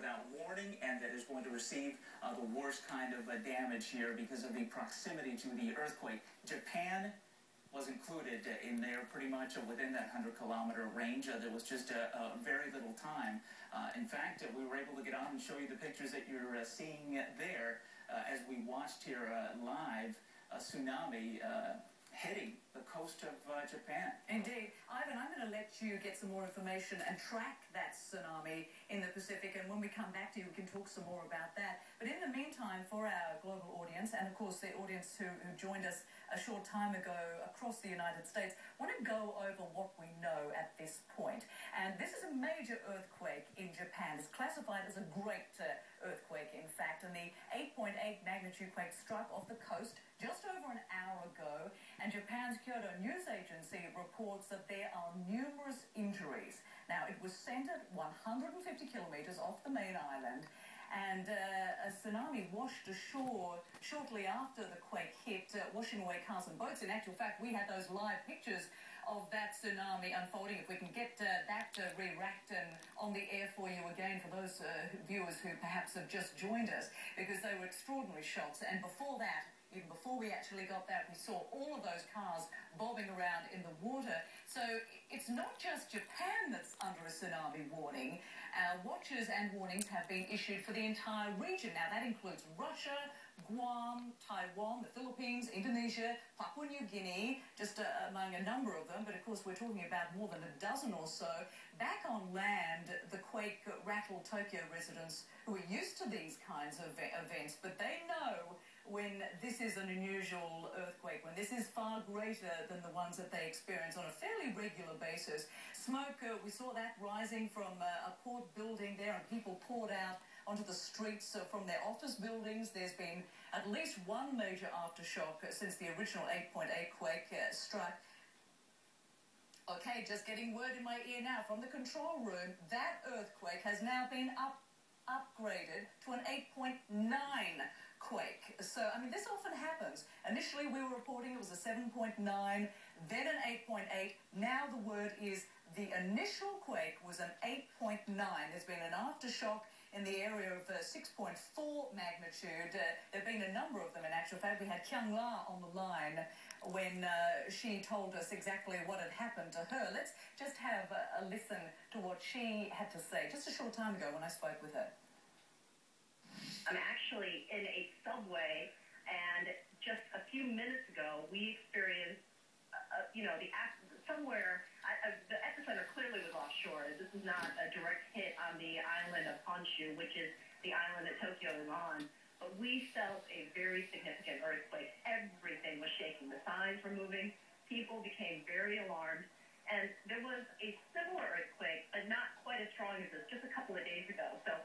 without warning and that is going to receive the worst kind of damage here because of the proximity to the earthquake. Japan was included in there pretty much within that 100-kilometer range. There was just very little time. In fact, we were able to get on and show you the pictures that you're seeing there as we watched here live a tsunami hitting the coast of Japan. Indeed. Ivan, I'm going to let you get some more information and track that tsunami in the Pacific, and when we come back to you, we can talk some more about that. But in the meantime, for our global audience, and of course the audience who joined us a short time ago across the United States, I want to go over what we know at this point. And this is a major earthquake in Japan. It's classified as a great earthquake, in fact, and the 8.8 magnitude quake struck off the coast just over an hour ago, and Japan's Kyoto News Agency reports that there are numerous injuries. Now, it was centered 150 kilometers off the main island, and a tsunami washed ashore shortly after the quake hit, washing away cars and boats. In actual fact, we had those live pictures of that tsunami unfolding. If we can get that re-racked and on the air for you again for those viewers who perhaps have just joined us, because they were extraordinary shots. And before that, even before we actually got that, we saw all of those cars bobbing around in the water. So it's not just Japan that's under a tsunami warning. Watches and warnings have been issued for the entire region. Now, that includes Russia, Guam, Taiwan, the Philippines, Indonesia, Papua New Guinea, just among a number of them. But, of course, we're talking about more than a dozen or so. Back on land, the quake rattled Tokyo residents who are used to these kinds of events, but they know when this is an unusual earthquake, when this is far greater than the ones that they experience on a fairly regular basis. Smoke, we saw that rising from a port building there, and people poured out onto the streets from their office buildings. There's been at least one major aftershock since the original 8.8 quake struck. Okay, just getting word in my ear now from the control room, that earthquake has now been upgraded to an 8.9 quake. So, I mean, this often happens. Initially, we were reporting it was a 7.9, then an 8.8. Now the word is the initial quake was an 8.9. There's been an aftershock in the area of 6.4 magnitude. There have been a number of them, in actual fact. We had Kyung La on the line when she told us exactly what had happened to her. Let's just have a listen to what she had to say just a short time ago when I spoke with her. I'm actually in a subway, and just a few minutes ago, we experienced, the epicenter clearly was offshore. This is not a direct hit on the island of Honshu, which is the island that Tokyo is on. But we felt a very significant earthquake. Everything was shaking. The signs were moving. People became very alarmed. And there was a similar earthquake, but not quite as strong as this, just a couple of days ago. So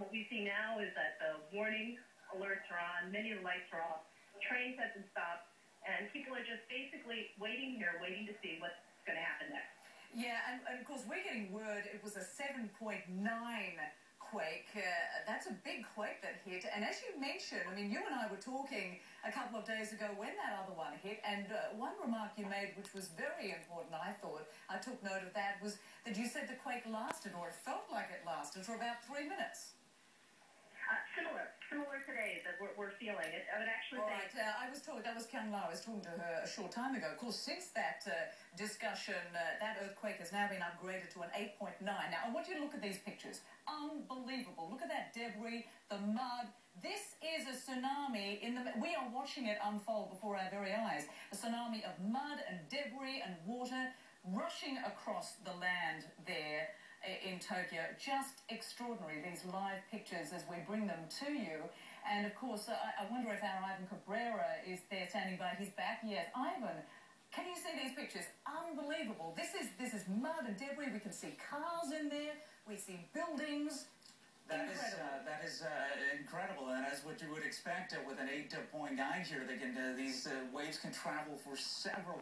what we see now is that the warning alerts are on, many of the lights are off, trains have been stopped, and people are just basically waiting here, waiting to see what's going to happen next. Yeah, and of course, we're getting word it was a 7.9 quake. That's a big quake that hit. And as you mentioned, I mean, you and I were talking a couple of days ago when that other one hit, and one remark you made, which was very important, I thought, I took note of that, was that you said the quake lasted, or it felt like it lasted, for about 3 minutes. Similar today that we're feeling. I would actually say... Right, I was told, that was Kyung La, I was talking to her a short time ago. Of course, since that discussion, that earthquake has now been upgraded to an 8.9. Now, I want you to look at these pictures. Unbelievable. Look at that debris, the mud. This is a tsunami we are watching it unfold before our very eyes. A tsunami of mud and debris and water rushing across the land there in Tokyo. Just extraordinary, these live pictures as we bring them to you. And of course, I wonder if our Ivan Cabrera is there standing by. He's back. Yes, Ivan, can you see these pictures? Unbelievable. This is mud and debris. We can see cars in there. We see buildings. That is incredible, and as what you would expect with an 8.9 here, these waves can travel for several